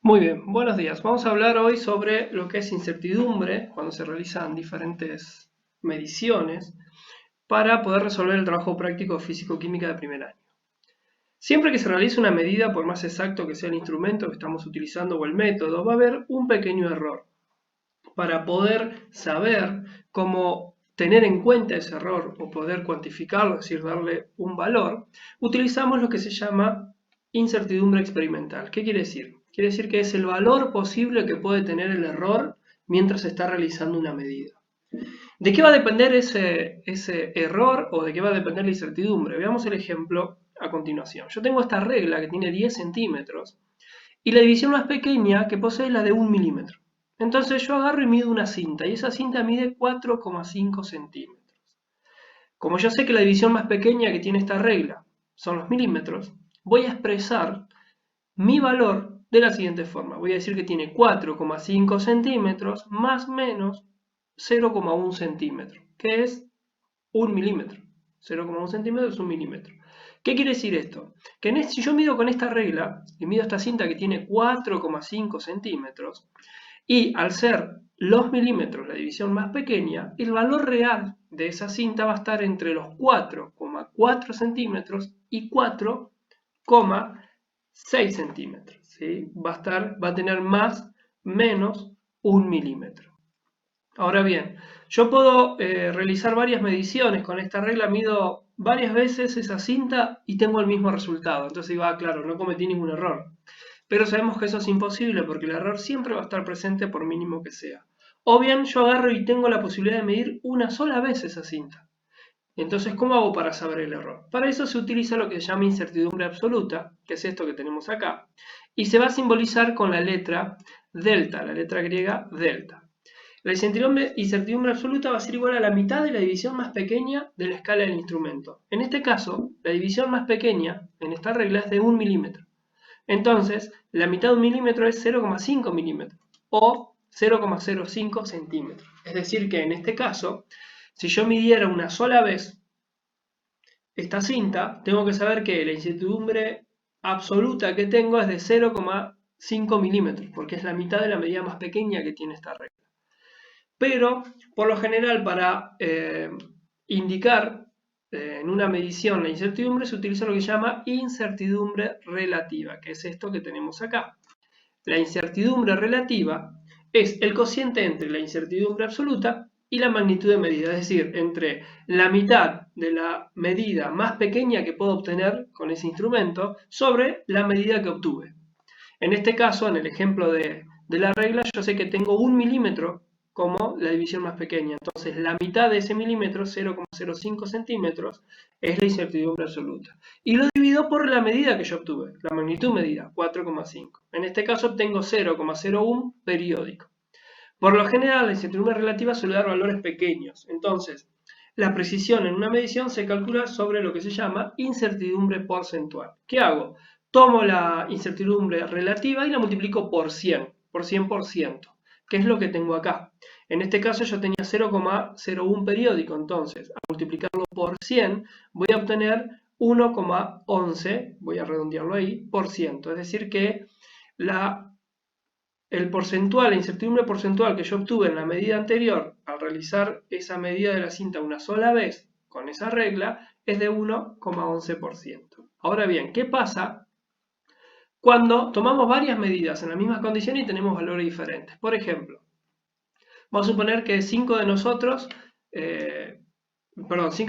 Muy bien, buenos días. Vamos a hablar hoy sobre lo que es incertidumbre cuando se realizan diferentes mediciones para poder resolver el trabajo práctico físico-química de primer año. Siempre que se realice una medida, por más exacto que sea el instrumento que estamos utilizando o el método, va a haber un pequeño error. Para poder saber cómo tener en cuenta ese error o poder cuantificarlo, es decir, darle un valor, utilizamos lo que se llama incertidumbre experimental. ¿Qué quiere decir? Quiere decir que es el valor posible que puede tener el error mientras se está realizando una medida. ¿De qué va a depender ese error o de qué va a depender la incertidumbre? Veamos el ejemplo a continuación. Yo tengo esta regla que tiene 10 centímetros y la división más pequeña que posee es la de 1 milímetro. Entonces yo agarro y mido una cinta y esa cinta mide 4,5 centímetros. Como yo sé que la división más pequeña que tiene esta regla son los milímetros, voy a expresar mi valor de la siguiente forma. Voy a decir que tiene 4,5 centímetros más menos 0,1 centímetro, que es 1 milímetro. 0,1 centímetro es 1 milímetro. ¿Qué quiere decir esto? Que si yo mido con esta regla, y mido esta cinta que tiene 4,5 centímetros, y al ser los milímetros la división más pequeña, el valor real de esa cinta va a estar entre los 4,4 centímetros y 4,6 centímetros. ¿Sí? Va a tener más menos 1 milímetro. Ahora bien, yo puedo realizar varias mediciones con esta regla, mido varias veces esa cinta y tengo el mismo resultado. Entonces digo, claro, no cometí ningún error. Pero sabemos que eso es imposible porque el error siempre va a estar presente por mínimo que sea. O bien yo agarro y tengo la posibilidad de medir una sola vez esa cinta. Entonces, ¿cómo hago para saber el error? Para eso se utiliza lo que se llama incertidumbre absoluta, que es esto que tenemos acá, y se va a simbolizar con la letra delta, la letra griega delta. La incertidumbre absoluta va a ser igual a la mitad de la división más pequeña de la escala del instrumento. En este caso, la división más pequeña en esta regla es de 1 milímetro. Entonces, la mitad de 1 milímetro es 0,5 milímetros o 0,05 centímetros. Es decir que en este caso, si yo midiera una sola vez esta cinta, tengo que saber que la incertidumbre absoluta que tengo es de 0,5 milímetros, porque es la mitad de la medida más pequeña que tiene esta regla. Pero, por lo general, para indicar en una medición la incertidumbre, se utiliza lo que se llama incertidumbre relativa, que es esto que tenemos acá. La incertidumbre relativa es el cociente entre la incertidumbre absoluta y la magnitud de medida, es decir, entre la mitad de la medida más pequeña que puedo obtener con ese instrumento sobre la medida que obtuve. En este caso, en el ejemplo de la regla, yo sé que tengo 1 milímetro como la división más pequeña. Entonces, la mitad de ese milímetro, 0,05 centímetros, es la incertidumbre absoluta. Y lo divido por la medida que yo obtuve, la magnitud medida, 4,5. En este caso obtengo 0,01 periódico. Por lo general, la incertidumbre relativa suele dar valores pequeños. Entonces, la precisión en una medición se calcula sobre lo que se llama incertidumbre porcentual. ¿Qué hago? Tomo la incertidumbre relativa y la multiplico por 100, por 100%, que es lo que tengo acá. En este caso yo tenía 0,01 periódico, entonces al multiplicarlo por 100 voy a obtener 1,11, voy a redondearlo ahí, por ciento. Es decir que el porcentual, la incertidumbre porcentual que yo obtuve en la medida anterior al realizar esa medida de la cinta una sola vez con esa regla es de 1,11%. Ahora bien, ¿qué pasa cuando tomamos varias medidas en la misma condición y tenemos valores diferentes? Por ejemplo, vamos a suponer que 5 de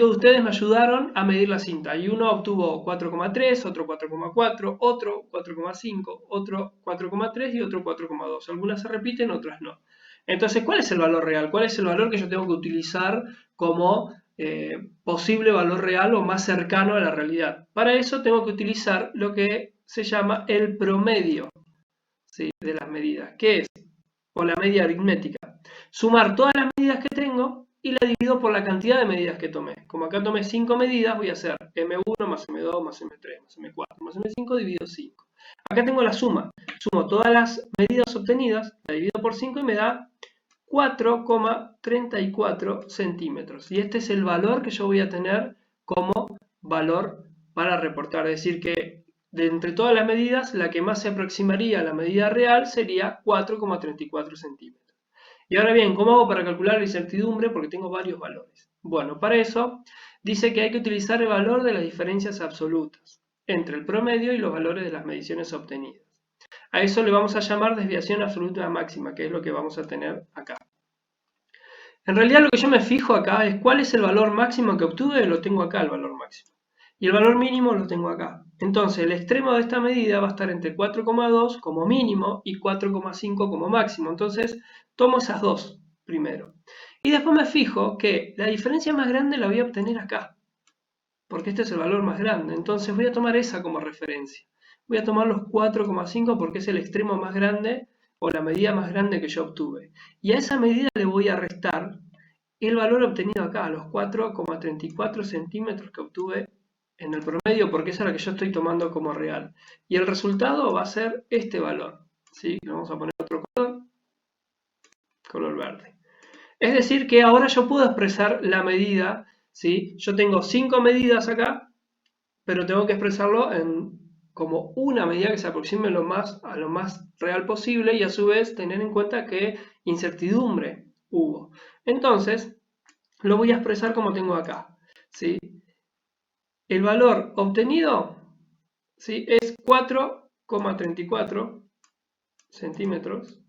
ustedes me ayudaron a medir la cinta y uno obtuvo 4,3, otro 4,4, otro 4,5, otro 4,3 y otro 4,2. Algunas se repiten, otras no. Entonces, ¿cuál es el valor real? ¿Cuál es el valor que yo tengo que utilizar como posible valor real o más cercano a la realidad? Para eso tengo que utilizar lo que se llama el promedio, ¿sí?, de las medidas, que es, o la media aritmética, sumar todas las medidas que tengo y la divido por la cantidad de medidas que tomé. Como acá tomé 5 medidas, voy a hacer M1 más M2 más M3 más M4 más M5 dividido 5. Acá tengo la suma. Sumo todas las medidas obtenidas, la divido por 5 y me da 4,34 centímetros. Y este es el valor que yo voy a tener como valor para reportar. Es decir que de entre todas las medidas, la que más se aproximaría a la medida real sería 4,34 centímetros. Y ahora bien, ¿cómo hago para calcular la incertidumbre? Porque tengo varios valores. Bueno, para eso dice que hay que utilizar el valor de las diferencias absolutas entre el promedio y los valores de las mediciones obtenidas. A eso le vamos a llamar desviación absoluta máxima, que es lo que vamos a tener acá. En realidad lo que yo me fijo acá es cuál es el valor máximo que obtuve, lo tengo acá el valor máximo. Y el valor mínimo lo tengo acá. Entonces el extremo de esta medida va a estar entre 4,2 como mínimo y 4,5 como máximo. Entonces tomo esas dos primero. Y después me fijo que la diferencia más grande la voy a obtener acá, porque este es el valor más grande. Entonces voy a tomar esa como referencia. Voy a tomar los 4,5 porque es el extremo más grande o la medida más grande que yo obtuve. Y a esa medida le voy a restar el valor obtenido acá, los 4,34 centímetros que obtuve en el promedio, porque esa es la que yo estoy tomando como real. Y el resultado va a ser este valor. ¿Sí? Le vamos a poner otro color verde. Es decir, que ahora yo puedo expresar la medida. ¿Sí? Yo tengo 5 medidas acá, pero tengo que expresarlo en como una medida que se aproxime a lo más real posible y a su vez tener en cuenta que incertidumbre hubo. Entonces, lo voy a expresar como tengo acá. ¿Sí? El valor obtenido, ¿sí?, es 4,34 centímetros.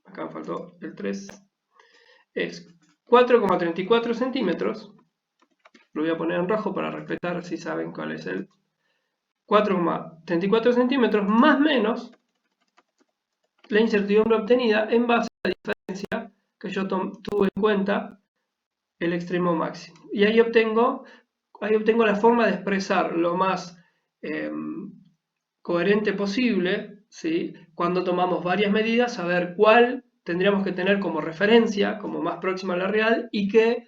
Acá me faltó el 3. Es 4,34 centímetros. Lo voy a poner en rojo para respetar si saben cuál es el 4,34 centímetros más menos la incertidumbre obtenida en base a la diferencia que yo tuve en cuenta el extremo máximo. Y ahí obtengo la forma de expresar lo más coherente posible, ¿sí?, cuando tomamos varias medidas, saber cuál tendríamos que tener como referencia, como más próxima a la real, y qué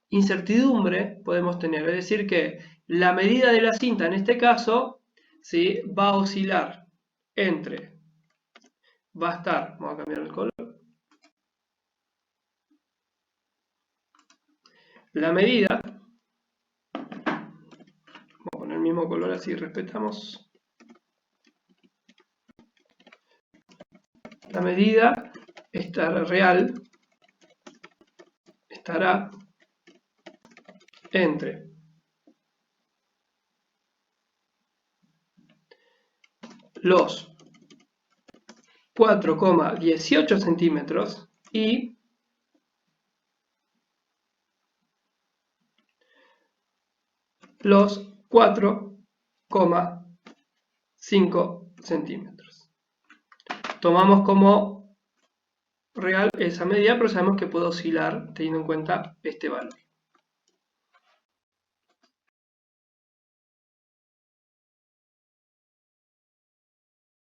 incertidumbre podemos tener. Es decir, que la medida de la cinta en este caso, ¿sí?, va a oscilar va a estar, vamos a cambiar el color, la medida, vamos a poner el mismo color así respetamos, la medida real estará entre los 4,18 centímetros y los 4,5 centímetros. Tomamos como real esa medida, pero sabemos que puede oscilar teniendo en cuenta este valor.